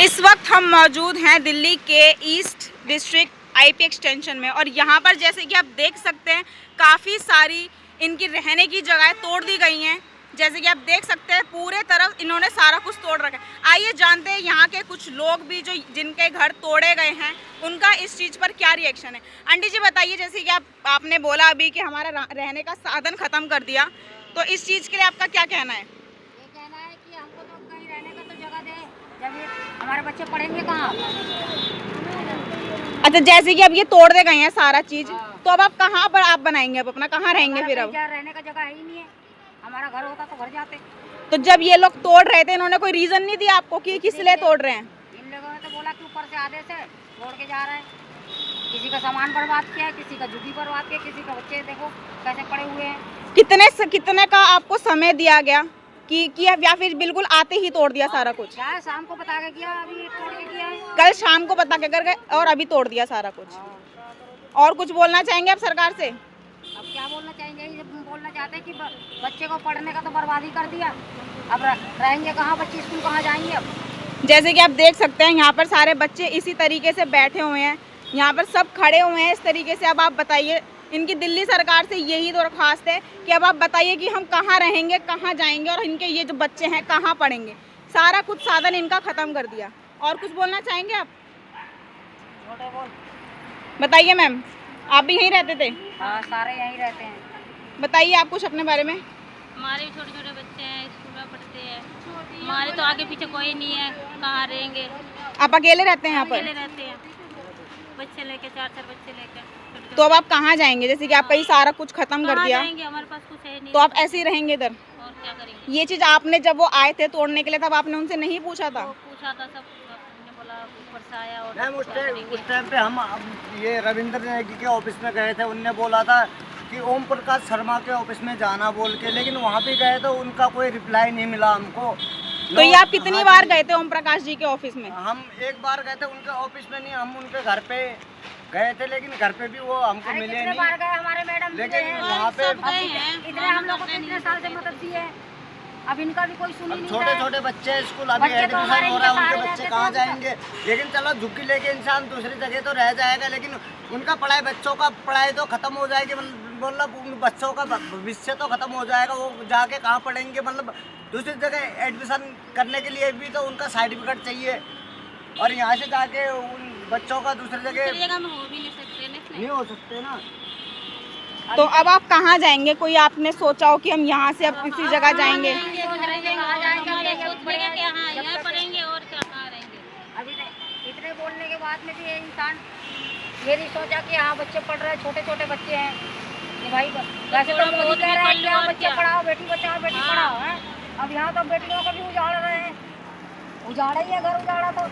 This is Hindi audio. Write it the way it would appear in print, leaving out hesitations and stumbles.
इस वक्त हम मौजूद हैं दिल्ली के ईस्ट डिस्ट्रिक्ट आईपी एक्सटेंशन में और यहाँ पर जैसे कि आप देख सकते हैं काफ़ी सारी इनकी रहने की जगह तोड़ दी गई हैं। जैसे कि आप देख सकते हैं पूरे तरफ इन्होंने सारा कुछ तोड़ रखा है। आइए जानते हैं यहाँ के कुछ लोग भी जो जिनके घर तोड़े गए हैं उनका इस चीज़ पर क्या रिएक्शन है। आंटी जी बताइए, जैसे कि आपने बोला अभी कि हमारा रहने का साधन ख़त्म कर दिया, तो इस चीज़ के लिए आपका क्या कहना है? ये कहना है कि हमको तो कहीं रहने का तो जगह दे, जब ये हमारे बच्चे पढ़ेंगे कहाँ। अच्छा, जैसे कि अब ये तोड़ दे गए हैं सारा चीज़, तो अब आप कहाँ पर आप बनाएंगे, अब अपना कहाँ रहेंगे फिर? अब रहने का जगह है ही नहीं है, हमारा घर होता तो घर जाते। तो जब ये लोग तोड़ रहे थे इन्होंने कोई रीजन नहीं दिया आपको कि किस लिए तोड़ रहे हैं? इन लोगों ने तो बोला कि ऊपर से आधे से तोड़ के जा रहे हैं। किसी का सामान बर्बाद किया है, किसी का झुग्गी बर्बाद किया, किसी का बच्चे देखो कैसे पड़े हुए हैं। कितने का आपको समय दिया गया कि या फिर बिल्कुल आते ही तोड़ दिया सारा कुछ? क्या शाम को बता के किया, अभी तोड़ के किया है। कल शाम को बता के कर गए और अभी तोड़ दिया सारा कुछ। और कुछ बोलना चाहेंगे आप सरकार से? अब क्या बोलना चाहेंगे, ये बोलना चाहते हैं कि बच्चे को पढ़ने का तो बर्बादी कर दिया, अब रहेंगे कहाँ बच्चे, स्कूल कहाँ जाएंगे। अब जैसे कि आप देख सकते हैं यहाँ पर सारे बच्चे इसी तरीके से बैठे हुए हैं, यहाँ पर सब खड़े हुए हैं इस तरीके से। अब आप बताइए, इनकी दिल्ली सरकार से यही दरख्वास्त है कि अब आप बताइए कि हम कहाँ रहेंगे, कहाँ जाएंगे और इनके ये जो बच्चे हैं कहाँ पढ़ेंगे। सारा कुछ साधन इनका ख़त्म कर दिया। और कुछ बोलना चाहेंगे आप? बताइए मैम, आप भी यहीं रहते थे? हाँ, सारे यहीं रहते हैं। बताइए आप कुछ अपने बारे में। हमारे भी छोटे छोटे बच्चे हैं, स्कूल में पढ़ते हैं। हमारे तो आगे पीछे कोई नहीं है, कहाँ रहेंगे। आप अकेले रहते हैं यहाँ पर? अकेले रहते हैं, बच्चे लेके, चार बच्चे लेके। तो अब आप कहाँ जाएंगे? जैसे कि आपका ये सारा कुछ खत्म कर दिया, जाएंगे, हमारे पास कुछ है नहीं। तो आप ऐसे ही रहेंगे इधर? और क्या करेंगे। ये चीज़ आपने जब वो आए थे तोड़ने के लिए तब आपने उनसे नहीं पूछा था? पूछा था, सब बोला ऊपर से आया। और मैम उस टाइम पे हम ये रविंद्र नेगी के ऑफिस में गए थे, उनने बोला था कि ओम प्रकाश शर्मा के ऑफिस में जाना बोल के, लेकिन वहाँ पे गए तो उनका कोई रिप्लाई नहीं मिला हमको। तो ये आप कितनी बार गए थे ओम प्रकाश जी के ऑफिस में? हम एक बार गए थे उनके ऑफिस में, नहीं हम उनके घर पे गए थे, लेकिन घर पे भी वो हमको मिले नहीं। बार गए हमारे मैडम, लेकिन वहाँ पे इतने हम लोग को कितने साल से मदद दी है, अब इनका भी कोई सुनी नहीं। छोटे छोटे बच्चे स्कूल अभी एडमिशन हो रहा है, उनके बच्चे कहाँ जाएंगे। लेकिन चलो झुग्गी लेके इंसान दूसरी जगह तो रह जाएगा, लेकिन उनका पढ़ाई, बच्चों का पढ़ाई तो खत्म हो जाएगी। मतलब उन बच्चों का भविष्य तो खत्म हो जाएगा, वो जाके कहाँ पढ़ेंगे। मतलब दूसरी जगह एडमिशन करने के लिए भी तो उनका सर्टिफिकेट चाहिए, और यहाँ से जाके उन बच्चों का दूसरी जगह में हो भी नहीं हो सकते ना। तो अब आप कहाँ जाएंगे? कोई आपने सोचा हो कि हम यहाँ से अब किसी जगह जाएंगे? अभी इतने बोलने के बाद में भी ये इंसान ये नहीं सोचा कि हाँ बच्चे पढ़ रहे हैं, छोटे छोटे बच्चे हैं कि भाई वैसे तो मोदी कह रहा है कि हाँ बच्चे पढ़ाओ, बेटी बचाओ, बेटी पढ़ाओ है। अब यहाँ तो बेटियों को भी उजाड़ रहे हैं, उजाड़ा ही है घर, उजाड़ा तो